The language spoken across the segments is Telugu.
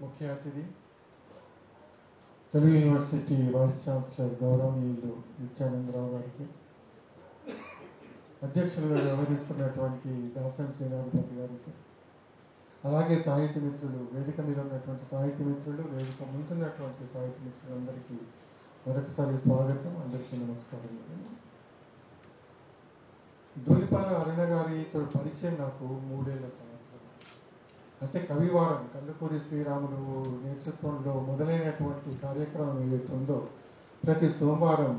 ముఖ్య అతిథి తెలుగు యూనివర్సిటీ వైస్ ఛాన్సలర్ గౌరవనీయులు నిత్యానందరావు గారికి, అధ్యక్షులుగా వ్యవహరిస్తున్నటువంటి దాసన్ సేనాధిపతి గారికి, అలాగే సాహితీ మిత్రులు, వేదిక మీద ఉన్నటువంటి సాహితీ మిత్రులు, వేదిక ముందున్నటువంటి సాహితీ మిత్రులందరికీ మరొకసారి స్వాగతం. అందరికీ నమస్కారం. ధూళిపాల అరుణ గారితో పరిచయం నాకు 3 ఏళ్ల సంవత్సరం. అంటే కవివారం కందుకూరి శ్రీరాములు నేతృత్వంలో మొదలైనటువంటి కార్యక్రమం ఏదైతుందో ప్రతి సోమవారం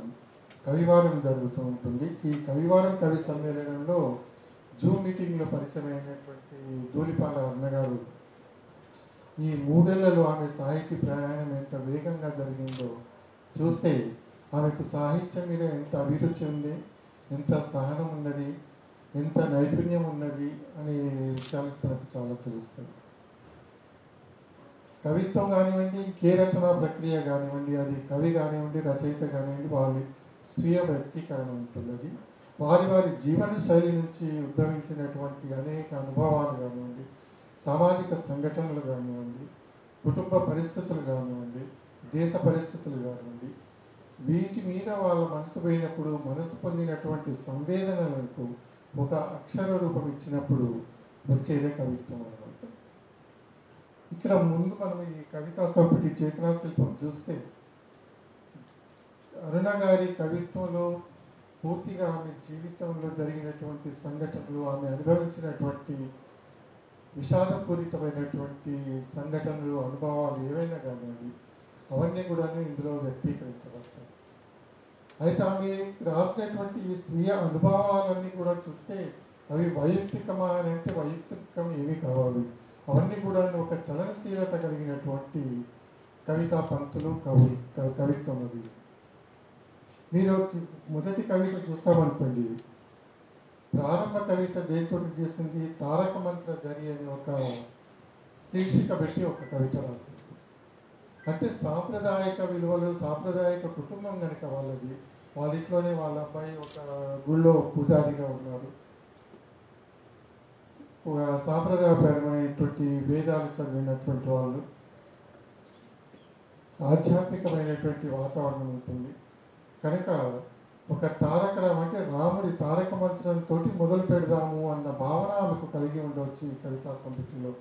కవివారం జరుగుతూ ఉంటుంది. ఈ కవివారం కవి సమ్మేళనంలో జూమ్ మీటింగ్లో పరిచయం అయినటువంటి ధూళిపాల అరుణ గారు ఈ 3 ఏళ్లలో ఆమె సాహితీ ప్రయాణం ఎంత వేగంగా జరిగిందో చూస్తే ఆమెకు సాహిత్యం మీద ఎంత అభిరుచి ఉంది, ఎంత సహనం ఉన్నది, ఎంత నైపుణ్యం ఉన్నది అనే విషయాలు మనకు చాలా తెలుస్తాయి. కవిత్వం కానివ్వండి, ఇంకే రచనా ప్రక్రియ కానివ్వండి, అది కవి కానివ్వండి, రచయిత కానివ్వండి, వారి స్వీయ వ్యక్తీకరణ ఉంటుంది. వారి వారి జీవన శైలి నుంచి ఉద్భవించినటువంటి అనేక అనుభవాలు కానివ్వండి, సామాజిక సంఘటనలు కానివ్వండి, కుటుంబ పరిస్థితులు కానివ్వండి, దేశ పరిస్థితులు కానివ్వండి, వీటి మీద వాళ్ళ మనసు పోయినప్పుడు మనసు పొందినటువంటి సంవేదనలకు ఒక అక్షర రూపం ఇచ్చినప్పుడు వచ్చేదే కవిత్వం అన్నమాట. ఇక్కడ ముందు మనం ఈ కవితా సంపుటి చేతనా శిల్పం చూస్తే అరుణ గారి కవిత్వంలో పూర్తిగా ఆమె జీవితంలో జరిగినటువంటి సంఘటనలు, ఆమె అనుభవించినటువంటి విషాదపూరితమైనటువంటి సంఘటనలు, అనుభవాలు ఏవైనా కానివ్వండి, అవన్నీ కూడా ఇందులో వ్యక్తీకరించబడతాయి. అయితే ఆమె రాసినటువంటి ఈ స్వీయ అనుభవాలన్నీ కూడా చూస్తే అవి వైయక్తికమా అని అంటే వైయక్తికం ఏమీ కావాలి. అవన్నీ కూడా ఒక చలనశీలత కలిగినటువంటి కవితా పంక్తులు, కవిత్వం. అది మీరు మొదటి కవిత చూస్తామనుకోండి, ప్రారంభ కవిత దేంతో చేసింది, తారక మంత్ర జరి అని ఒక శీర్షిక పెట్టి ఒక కవిత రాసింది. అంటే సాంప్రదాయక విలువలు, సాంప్రదాయక కుటుంబం కనుక వాళ్ళది, వాళ్ళ ఇంట్లోనే వాళ్ళ అబ్బాయి ఒక గుళ్ళో పూజారిగా ఉన్నారు, సాంప్రదాయపరమైనటువంటి వేదాలు చదివినటువంటి వాళ్ళు, ఆధ్యాత్మికమైనటువంటి వాతావరణం ఉంటుంది కనుక ఒక తారకరాం అంటే రాముడి తారక మంత్రంతో మొదలు పెడదాము అన్న భావన ఆమెకు కలిగి ఉండవచ్చు ఈ కవితా సంపుటిలో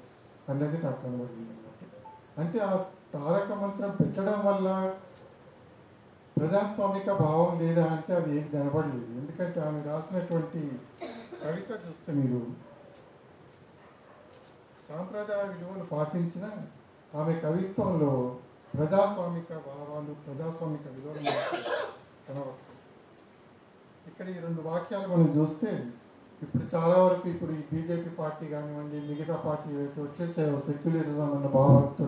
అన్నది నాకు కనబడింది. అంటే ఆ తారక మంత్రం పెట్టడం వల్ల ప్రజాస్వామిక భావం లేదా అంటే అది ఏం కనబడలేదు. ఎందుకంటే ఆమె రాసినటువంటి కవిత చూస్తే మీరు సాంప్రదాయ విలువలు పాటించిన ఆమె కవిత్వంలో ప్రజాస్వామిక భావాలు, ప్రజాస్వామిక విలువలు కనబడతాయి. ఇక్కడ ఈ 2 వాక్యాలు మనం చూస్తే ఇప్పుడు చాలా వరకు ఇప్పుడు ఈ బీజేపీ పార్టీ కానివ్వండి, మిగతా పార్టీ ఏవైతే వచ్చేసాయో సెక్యులరిజం అన్న భావంతో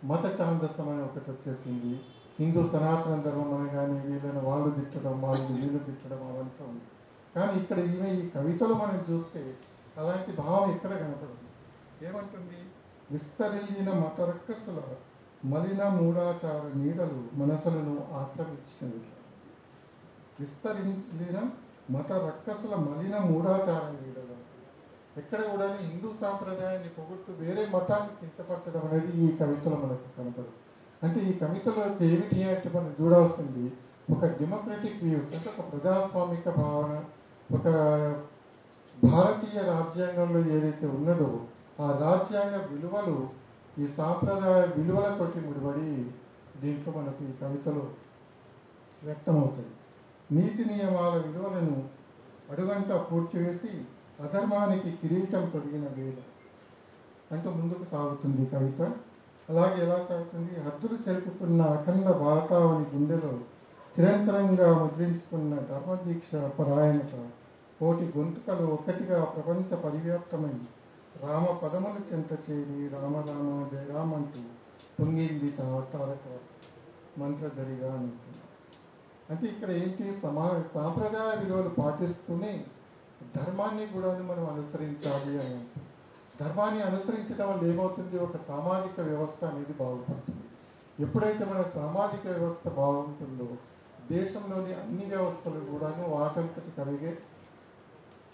మత ఛాందసం అని ఒకటి వచ్చేసింది. హిందూ సనాతన ధర్మం అని కానీ వీళ్ళని వాళ్ళు తిట్టడం, వాళ్ళు వీళ్ళు తిట్టడం అవంతా ఉంది. కానీ ఇక్కడ ఈమె ఈ కవితలో మనం చూస్తే అలాంటి భావం ఎక్కడ కనపడదు. ఏమంటుంది, విస్తరిల్లిన మత రక్కసుల మలిన మూఢాచార నీడలు మనసులను ఆక్రమించినవి. విస్తరిల్లిన మత రక్కసుల మలిన మూఢాచార నీడలు. ఎక్కడ కూడా హిందూ సాంప్రదాయాన్ని పొగుడుతూ వేరే మతాన్ని కించపరచడం అనేది ఈ కవితలో మనకు కనపడదు. అంటే ఈ కవితలో ఏమిటి అంటే మనం చూడాల్సింది ఒక డెమోక్రటిక్ వ్యూస్, అంటే ఒక ప్రజాస్వామిక భావన, ఒక భారతీయ రాజ్యాంగంలో ఏదైతే ఉన్నదో ఆ రాజ్యాంగ విలువలు ఈ సాంప్రదాయ విలువలతోటి ముడిపడి దీంట్లో మనకు ఈ కవితలో వ్యక్తమవుతాయి. నీతి నియమాల విలువలను అడుగంట పూడ్చివేసి అధర్మానికి కిరీటం తొడిగిన వేద అంటూ ముందుకు సాగుతుంది కవిత. అలాగే ఎలా సాగుతుంది, హద్దులు చెరుపుతున్న అఖండ భారతావని గుండెలో చిరంతరంగా ముద్రించుకున్న ధర్మదీక్ష పరాయణత కోటి గొంతుకలు ఒక్కటిగా ప్రపంచ పరివ్యాప్తమై రామ పదములు చెంత చేరి రామరామ జయరామ్ అంటూ పొంగింది తారక మంత్ర జరిగా అనుకుంది. అంటే ఇక్కడ ఏంటి, సాంప్రదాయ విలువలు పాటిస్తూనే ధర్మాన్ని కూడా మనం అనుసరించాలి అని అంటుంది. ధర్మాన్ని అనుసరించడం వల్ల ఏమవుతుంది, ఒక సామాజిక వ్యవస్థ అనేది బాగుపడుతుంది. ఎప్పుడైతే మన సామాజిక వ్యవస్థ బాగుంటుందో దేశంలోని అన్ని వ్యవస్థలు కూడా వాటంతటి కలిగే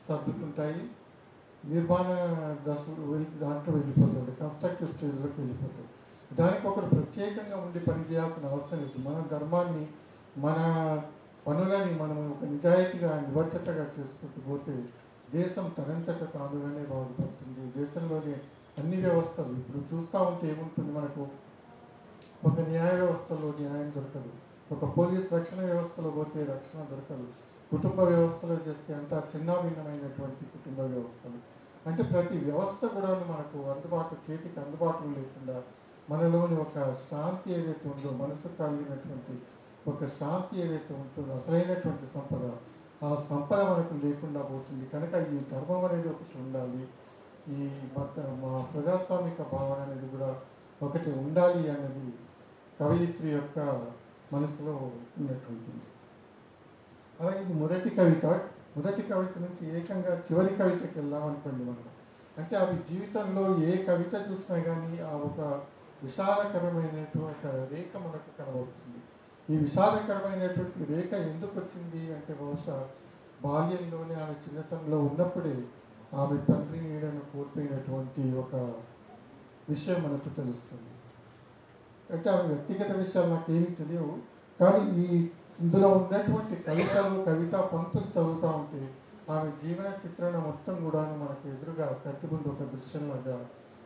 సర్దుకుంటాయి. నిర్మాణ దశలు దాంట్లో వెళ్ళిపోతుంది, కన్స్ట్రక్టివ్ స్టేజ్లోకి వెళ్ళిపోతుంది. దానికి ఒకరు ప్రత్యేకంగా ఉండి పనిచేయాల్సిన అవసరం లేదు. మన ధర్మాన్ని, మన పనులని మనం ఒక నిజాయితీగా నిబద్ధతగా చేసుకుంటూ పోతే దేశం తనంతట తానుగానే బాగుపడుతుంది. దేశంలోని అన్ని వ్యవస్థలు ఇప్పుడు చూస్తూ ఉంటే ఏముంటుంది, మనకు ఒక న్యాయ వ్యవస్థలో న్యాయం దొరకదు, ఒక పోలీస్ రక్షణ వ్యవస్థలో పోతే రక్షణ దొరకదు, కుటుంబ వ్యవస్థలో చేస్తే అంతా చిన్నాభిన్నమైనటువంటి కుటుంబ వ్యవస్థలు. అంటే ప్రతి వ్యవస్థ కూడా మనకు చేతికి అందుబాటులో లేకుండా మనలోని ఒక శాంతి ఏదైతే ఉందో, మనసు కలిగినటువంటి ఒక శాంతి ఏదైతే ఉంటుందో, అసలైనటువంటి సంపద, ఆ సంపద మనకు లేకుండా పోతుంది. కనుక ఈ ధర్మం అనేది ఒకటి ఉండాలి, ఈ మా ప్రజాస్వామిక భావన అనేది కూడా ఒకటి ఉండాలి అనేది కవయిత్రి యొక్క మనసులో ఉన్నటువంటిది. అలాగే ఇది మొదటి కవిత నుంచి ఏకంగా చివరి కవితకి వెళ్దామనుకోండి మనం. అంటే అవి జీవితంలో ఏ కవిత చూసినా కానీ ఆ ఒక విశాలకరమైనటువంటి రేఖ మనకు కనబడుతుంది. ఈ విశాలకరమైనటువంటి రేఖ ఎందుకు వచ్చింది అంటే బహుశా బాల్యంలోనే, ఆమె చిన్నతనంలో ఉన్నప్పుడే ఆమె తండ్రి నీడను కోల్పోయినటువంటి ఒక విషయం మనకు తెలుస్తుంది. అంటే ఆమె వ్యక్తిగత విషయాలు నాకేమీ తెలియవు, కానీ ఇందులో ఉన్నటువంటి కవితలు, కవితా పంక్తులు చదువుతూ ఉంటే ఆమె జీవన చిత్రణ మొత్తం కూడా మనకు ఎదురుగా కంటి ముందు ఒక దృశ్యంలాగా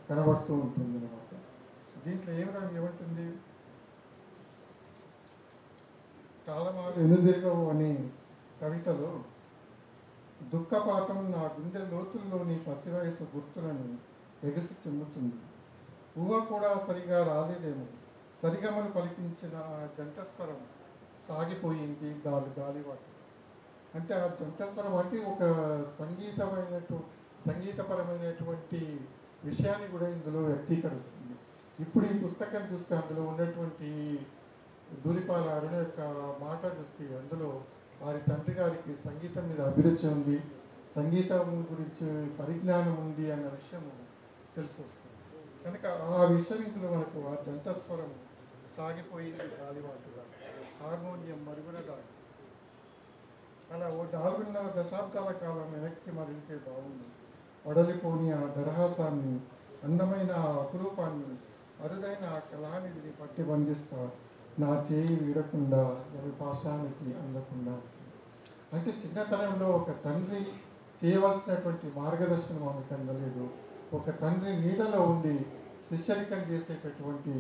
కనబడుతూ ఉంటుంది అన్నమాట. దీంట్లో ఏమంటుంది, కాలమాలు ఎనుదిరగవు అనే కవితలో దుఃఖపాతం నా గుండె లోతుల్లోని పసివయసు గుర్తులను ఎగసి చెందుతుంది. ఊహ కూడా సరిగా రాలేదేమో, సరిగమను పలికించిన ఆ జంటస్వరం సాగిపోయింది గాలివాటు. అంటే ఆ జంటస్వరం అంటే ఒక సంగీతపరమైనటువంటి విషయాన్ని కూడా ఇందులో వ్యక్తీకరిస్తుంది. ఇప్పుడు ఈ పుస్తకం చూస్తే అందులో ఉన్నటువంటి ధూళిపాల అరుణ యొక్క మాట చూస్తే అందులో వారి తండ్రి గారికి సంగీతం మీద అభిరుచి ఉంది, సంగీతం గురించి పరిజ్ఞానం ఉంది అన్న విషయం తెలిసి వస్తుంది. కనుక ఆ విషయం ఇందులో మనకు ఆ జంటస్వరం సాగిపోయింది గాలివాటుగా, హార్మోనియం మరుగునగా అలా ఓ 4.5 దశాబ్దాల కాలం వెనక్కి మరింతే బాగుంది. వడలిపోని ఆ దరహాసాన్ని, అందమైన ఆ అపురూపాన్ని, అరుదైన ఆ కళానిధిని పట్టి బంధిస్తా, నా చేయి వీడకుండా ఎవరి పాశానికి అందకుండా. అంటే చిన్నతనంలో ఒక తండ్రి చేయవలసినటువంటి మార్గదర్శనం ఆమెకు అందలేదు. ఒక తండ్రి నీడలో ఉండి శిష్యరికం చేసేటటువంటి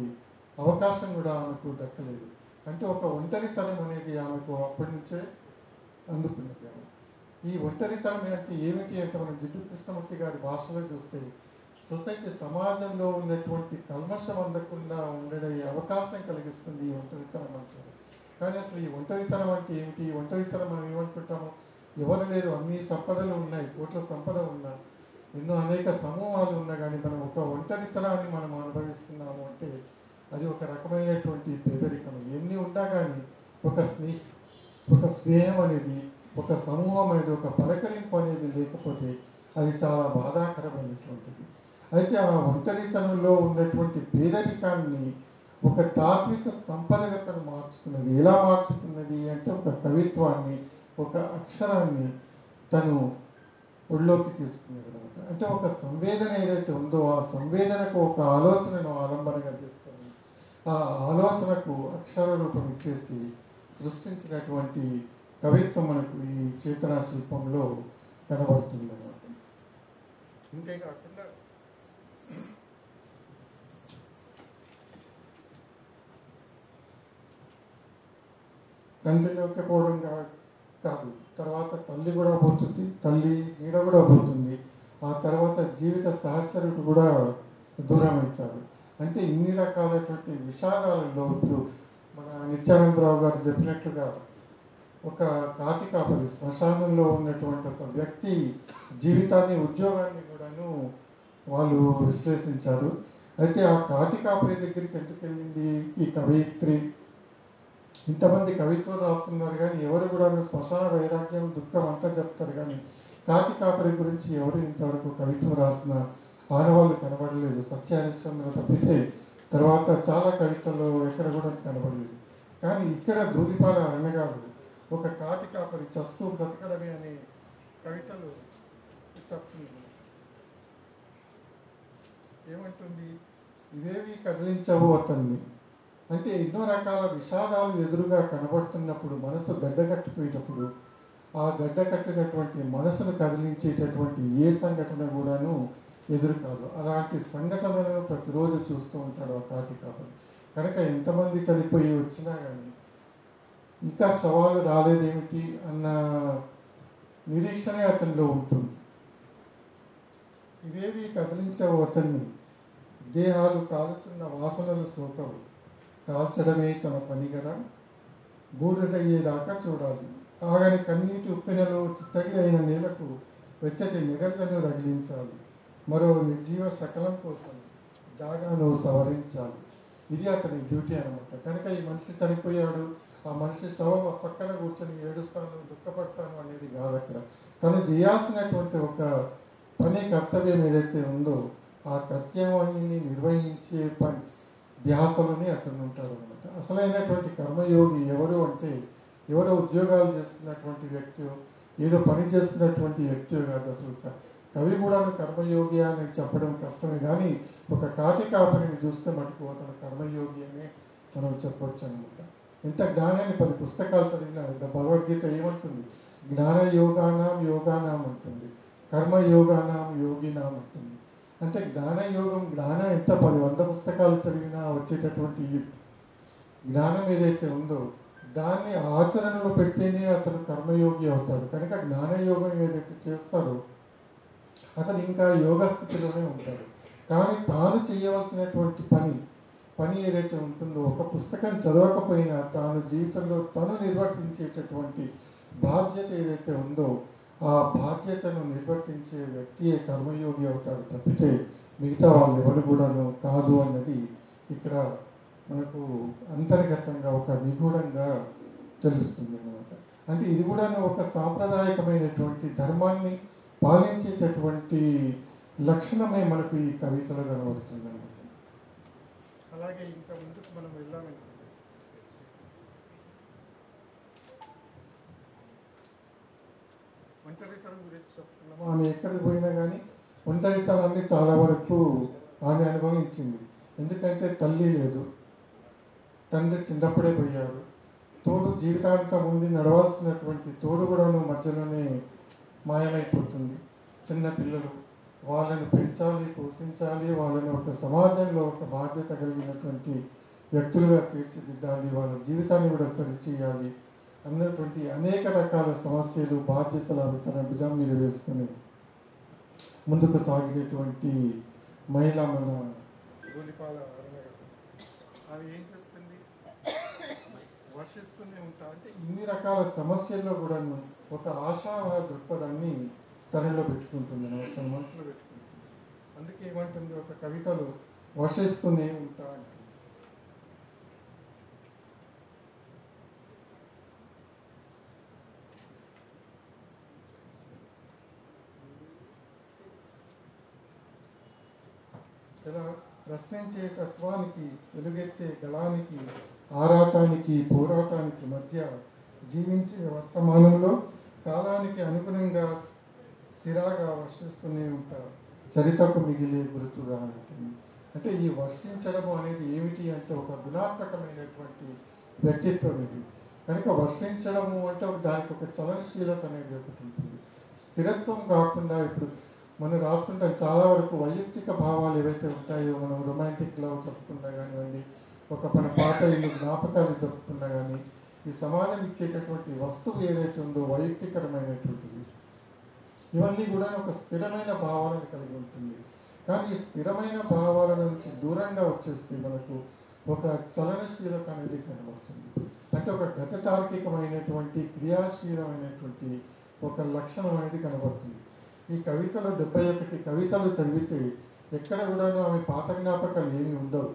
అవకాశం కూడా ఆమెకు దక్కలేదు. అంటే ఒక ఒంటరితనం అనేది ఆమెకు అప్పటి నుంచే అందుకున్నది. ఈ ఒంటరితనం అంటే ఏమిటి అంటే మనం జిడ్డు కృష్ణమూర్తి గారి భాషలో చూస్తే సొసైటీ, సమాజంలో ఉన్నటువంటి కల్మషం అందకుండా ఉండే అవకాశం కలిగిస్తుంది ఈ ఒంటరితనం అంటే. కానీ అసలు ఈ ఒంటరితనం అంటే ఏమిటి? ఈ ఒంటరితనం మనం ఏమనుకుంటాము, ఎవరు లేరు, అన్ని సంపదలు ఉన్నాయి, కోట్ల సంపద ఉన్నా, ఎన్నో అనేక సమూహాలు ఉన్నా కానీ మనం ఒక ఒంటరితనాన్ని మనం అనుభవిస్తున్నాము అంటే అది ఒక రకమైనటువంటి పేదరికం. ఎన్ని ఉన్నా కానీ ఒక స్నేహం అనేది, ఒక సమూహం అనేది, ఒక పలకరింపు అనేది లేకపోతే అది చాలా బాధాకరమైనటువంటిది. అయితే ఆ ఒంటరితనంలో ఉన్నటువంటి పేదరికాన్ని ఒక తాత్విక సంపదగా తను మార్చుకున్నది. ఎలా మార్చుకున్నది అంటే ఒక కవిత్వాన్ని, ఒక అక్షరాన్ని తను ఒళ్ళోకి తీసుకునేది అనమాట. అంటే ఒక సంవేదన ఏదైతే ఉందో ఆ సంవేదనకు ఒక ఆలోచనను ఆలంబనగా చేసుకొని ఆ ఆలోచనకు అక్షర రూపం ఇచ్చేసి సృష్టించినటువంటి కవిత్వం మనకు ఈ చేతనా శిల్పంలో కనబడుతుంది అన్నమాట. ఇంతేకాకుండా తండ్రిలోకి పోవడం కాదు, తర్వాత తల్లి కూడా పోతుంది, తల్లి నీడ కూడా పోతుంది, ఆ తర్వాత జీవిత సహచరుడు కూడా దూరం అవుతాడు. అంటే ఇన్ని రకాలైనటువంటి విషాదాలలో ఇప్పుడు మన నిత్యానందరావు గారు చెప్పినట్లుగా ఒక కాటి కాపరి, శ్మశానంలో ఉన్నటువంటి ఒక వ్యక్తి జీవితాన్ని, ఉద్యోగాన్ని కూడాను వాళ్ళు విశ్లేషించారు. అయితే ఆ కాటి కాపరి దగ్గరికి ఎందుకు వెళ్ళింది ఈ కవయిత్రి? ఇంతమంది కవిత్వం రాస్తున్నారు కానీ ఎవరు కూడా శ్మశాన వైరాగ్యం, దుఃఖం అంతా చెప్తారు కానీ కాటి కాపరి గురించి ఎవరు ఇంతవరకు కవిత్వం రాసిన ఆనవాళ్ళు కనబడలేదు. సత్యహరిశ్చంద్ర తప్పితే తర్వాత చాలా కవితల్లో ఎక్కడ కూడా కనబడలేదు. కానీ ఇక్కడ ధూళిపాల అరణగారు ఒక కాటి కాపరి చస్తూ బ్రతకడమే అనే కవితలు చెప్తుంది. ఏమంటుంది, ఇవేవి కదిలించవు అతన్ని. అంటే ఎన్నో రకాల విషాదాలు ఎదురుగా కనబడుతున్నప్పుడు, మనసు గడ్డకట్టిపోయేటప్పుడు, ఆ గడ్డ కట్టినటువంటి మనసును కదిలించేటటువంటి ఏ సంఘటన కూడాను ఎదురు కాదు. అలాంటి సంఘటనలను ప్రతిరోజు చూస్తూ ఉంటాడు ఆ కాటి కాపరి. కనుక ఎంతమంది చనిపోయి వచ్చినా కానీ ఇంకా శవాలు రాలేదేమిటి అన్న నిరీక్షణే అతనిలో ఉంటుంది. ఇవేవి కదిలించవు అతన్ని, దేహాలు కాలుతున్న వాసనలు సోకవు, కాల్చడమే తన పని కదా, బూడిదయ్యేదాకా చూడాలి, ఆగని కన్నీటి ఉప్పెనలో చిత్తడి అయిన నేలకు వెచ్చటి నిగళ్లను రగిలించాలి, మరో నిర్జీవ శకలం కోసం జాగాను సవరించాలి. ఇది అతని డ్యూటీ అనమాట. కనుక ఈ మనిషి చనిపోయాడు, ఆ మనిషి శవం పక్కన కూర్చొని ఏడుస్తాను దుఃఖపడతాను అనేది కాదు. అక్కడ తను చేయాల్సినటువంటి ఒక పని, కర్తవ్యం ఏదైతే ఉందో ఆ కర్తవ్యాన్ని నిర్వహించే పని ధ్యాసలోనే అతను ఉంటాడు అనమాట. అసలైనటువంటి కర్మయోగి ఎవరు అంటే ఎవరో ఉద్యోగాలు చేస్తున్నటువంటి వ్యక్తి, ఏదో పని చేస్తున్నటువంటి వ్యక్తి కాదు. అసలు కవి కూడా కర్మయోగి అని చెప్పడం కష్టమే, కానీ ఒక కాటి కాపరిని చూస్తే మటుకు అతను కర్మయోగి అనే మనం చెప్పవచ్చు అనమాట. ఎంత జ్ఞానాన్ని 10 పుస్తకాలు చదివిన భగవద్గీత ఏమంటుంది, జ్ఞాన యోగానాం యోగానాం ఉంటుంది, కర్మయోగానాం యోగినాం ఉంటుంది. అంటే జ్ఞానయోగం, జ్ఞానం ఎంత 100 పుస్తకాలు చదివినా వచ్చేటటువంటి జ్ఞానం ఏదైతే ఉందో దాన్ని ఆచరణలో పెడితేనే అతను కర్మయోగి అవుతాడు. కనుక జ్ఞానయోగం ఏదైతే చేస్తాడో అతను ఇంకా యోగ స్థితిలోనే ఉంటాడు. కానీ తాను చేయవలసినటువంటి పని ఏదైతే ఉంటుందో, ఒక పుస్తకం చదవకపోయినా తాను జీవితంలో తను నిర్వర్తించేటటువంటి బాధ్యత ఏదైతే ఉందో ఆ బాధ్యతను నిర్వర్తించే వ్యక్తియే కర్మయోగి అవుతాడు తప్పితే మిగతా వాళ్ళు ఎవరు కూడాను కాదు అన్నది ఇక్కడ మనకు అంతర్గతంగా ఒక నిగూఢంగా తెలుస్తుంది అన్నమాట. అంటే ఇది కూడా ఒక సాంప్రదాయకమైనటువంటి ధర్మాన్ని పాలించేటటువంటి లక్షణమే మనకు ఈ కవితలో కనబడుతుంది అన్నమాట. అలాగే ఇంకా ముందుకు మనం వెళ్ళామనుకుంటే ఒంటరితనం గురించి చెప్తున్నాము. ఆమె ఎక్కడికి పోయినా కానీ ఒంటరితనాన్ని చాలా వరకు ఆమె అనుభవించింది. ఎందుకంటే తల్లి లేదు, తండ్రి చిన్నప్పుడే పోయాడు, తోడు జీవితాంతం ఉండి నడవాల్సినటువంటి తోడు కూడాను మధ్యలోనే మాయమైపోతుంది. చిన్న పిల్లలు, వాళ్ళని పెంచాలి, పోషించాలి, వాళ్ళని ఒక సమాజంలో ఒక బాధ్యత కలిగినటువంటి వ్యక్తులుగా తీర్చిదిద్దాలి, వాళ్ళ జీవితాన్ని కూడా సరిచేయాలి అన్నటువంటి అనేక రకాల సమస్యలు, బాధ్యతలు అవి తన భుజం మీద వేసుకొని ముందుకు సాగినటువంటి మహిళ మన గోలిపాల అరుణ గారు. అది ఏం చేస్తుంది, వర్షిస్తూనే ఉంటా అంటే ఇన్ని రకాల సమస్యల్లో కూడా ఒక ఆశావాద దృక్పథాన్ని తనలో పెట్టుకుంటుంది, తన మనసులో పెట్టుకుంటుంది. అందుకే ఏమంటుంది ఒక కవితలో, వర్షిస్తూనే ఉంటా అంటే. ఇలా ప్రశ్నించే తత్వానికి, వెలుగెత్తే గళానికి, ఆరాటానికి, పోరాటానికి మధ్య జీవించే వర్తమానంలో కాలానికి అనుగుణంగా సిరాగా వర్షిస్తూనే ఉంటారు, చరితకు మిగిలే గుర్తుగా ఉంటుంది. అంటే ఈ వర్షించడము అనేది ఏమిటి అంటే ఒక గుణాత్మకమైనటువంటి వ్యక్తిత్వం ఇది. కనుక వర్షించడము అంటే దానికి ఒక చలనశీలత అనేది ఒకటి ఉంటుంది, స్థిరత్వం కాకుండా. ఇప్పుడు మనం రాసుకుంటాం చాలా వరకు వైయక్తిక భావాలు ఏవైతే ఉంటాయో, మనం రొమాంటిక్ లవ్ చెప్పుకున్నా కానివ్వండి, ఒక మన పాత ఇల్లు జ్ఞాపకాలు చెప్పుకున్నా కానీ, ఈ సమాజం ఇచ్చేటటువంటి వస్తువు ఏదైతే ఉందో వైయక్తికరమైనటువంటిది, ఇవన్నీ కూడా ఒక స్థిరమైన భావాలను కలిగి ఉంటుంది. కానీ ఈ స్థిరమైన భావాల నుంచి దూరంగా వచ్చేస్తే మనకు ఒక చలనశీలత అనేది కనబడుతుంది. అంటే ఒక గతతార్కికమైనటువంటి క్రియాశీలమైనటువంటి ఒక లక్షణం అనేది కనబడుతుంది. ఈ కవితలో 71 కవితలు చదివితే ఎక్కడ కూడాను ఆమె పాత జ్ఞాపకాలు ఏమి ఉండవు.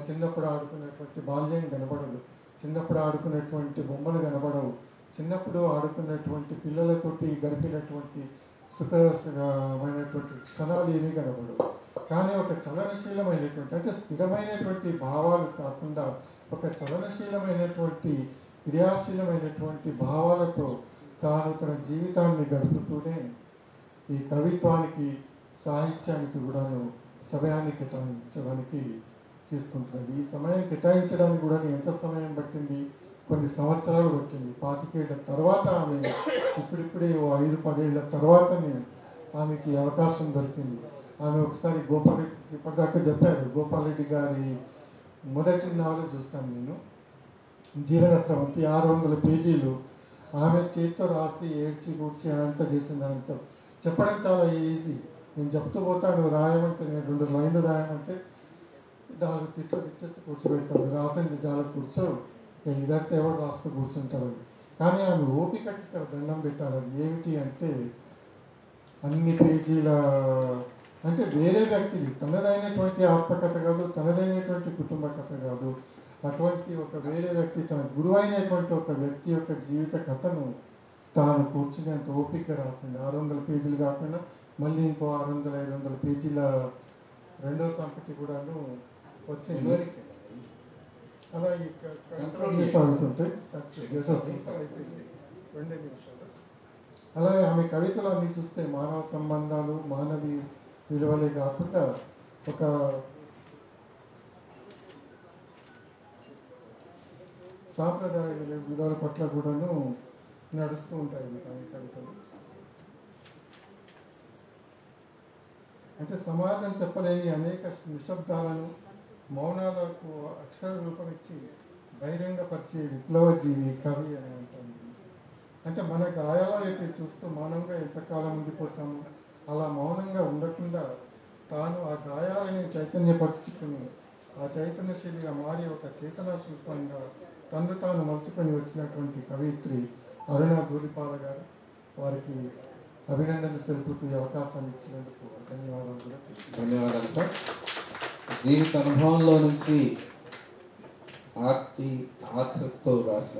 చిన్నప్పుడు ఆడుకున్నటువంటి బాల్యం కనబడదు, చిన్నప్పుడు ఆడుకున్నటువంటి బొమ్మలు కనబడవు, చిన్నప్పుడు ఆడుకున్నటువంటి పిల్లలతోటి గడిపినటువంటి సుఖమైనటువంటి క్షణాలు ఏమీ కనబడవు. కానీ ఒక చలనశీలమైనటువంటి, అంటే స్థిరమైనటువంటి భావాలు కాకుండా ఒక చలనశీలమైనటువంటి క్రియాశీలమైనటువంటి భావాలతో తాను తన జీవితాన్ని గడుపుతూనే ఈ కవిత్వానికి, సాహిత్యానికి కూడాను సమయాన్ని కేటాయించడానికి తీసుకుంటున్నది. ఈ సమయం కేటాయించడానికి కూడా ఎంత సమయం పట్టింది? కొన్ని సంవత్సరాలు పట్టింది. 25 ఏళ్ల తర్వాత ఆమె ఇప్పుడిప్పుడే 5-10 ఏళ్ల తర్వాతనే ఆమెకి అవకాశం దొరికింది. ఆమె ఒకసారి గోపాలరెడ్డి ఇప్పటిదాకా చెప్పారు, గోపాలరెడ్డి గారి మొదటి నావల్ చూస్తాను నేను, జీవన స్రవంతి, 600 పేజీలు ఆమె చేతితో రాసి ఏడ్చి కూర్చి అంతా చేసిందని చెప్పడం చాలా ఈజీ. నేను చెప్తూ పోతాను, రాయమంటే నేను 2 లైన్లు రాయమంటే 4 తిట్లు తిట్టేసి కూర్చోబెట్టాను, రాసింది చాలా కూర్చో ఇదంతా ఎవరు రాస్తూ కూర్చుంటారు. కానీ ఆమె ఓపికకి ఇక్కడ దండం పెట్టాలి. ఏమిటి అంటే అన్ని పేజీల అంటే వేరే వ్యక్తిది, తనదైనటువంటి ఆత్మకథ కాదు, తనదైనటువంటి కుటుంబ కథ కాదు, అటువంటి ఒక వేరే వ్యక్తి, తన గురువు అయినటువంటి ఒక వ్యక్తి యొక్క జీవిత కథను తాను కూర్చుని అంత ఓపిక రాసింది. 600 పేజీలు కాకుండా మళ్ళీ ఇంకో 600-500 పేజీల రెండో సంపుటి కూడాను వచ్చింది. అలా సాగుతుంటే 2 నిమిషాలు. అలాగే ఆమె కవితలు అన్ని చూస్తే మానవ సంబంధాలు, మానవీ విలువలే కాకుండా ఒక సాంప్రదాయ విలువల పట్ల కూడాను నడుస్తూ ఉంటాయి ఆమె కవితలు. అంటే సమాజం చెప్పలేని అనేక నిశ్శబ్దాలను, మౌనాలకు అక్షర రూపం ఇచ్చి బహిరంగపరిచే విప్లవజీవి కవి అని అంటాను. అంటే మన గాయాల వైపు చూస్తూ మౌనంగా ఎంతకాలం ఉండిపోతాము, అలా మౌనంగా ఉండకుండా తాను ఆ గాయాలని చైతన్యపరుచుకుని ఆ చైతన్యశీలిగా మారి ఒక చేతనా శిల్పంగా తను తాను మలుచుకొని వచ్చినటువంటి కవయిత్రి అరుణ ధూళిపాల గారు. వారికి అభినందనలు తెలుపుతూ ఈ అవకాశాన్ని ఇచ్చినందుకు ధన్యవాదాలు కూడా. ధన్యవాదాలు సార్. జీవిత అనుభవంలో నుంచి ఆర్తితో రాసిన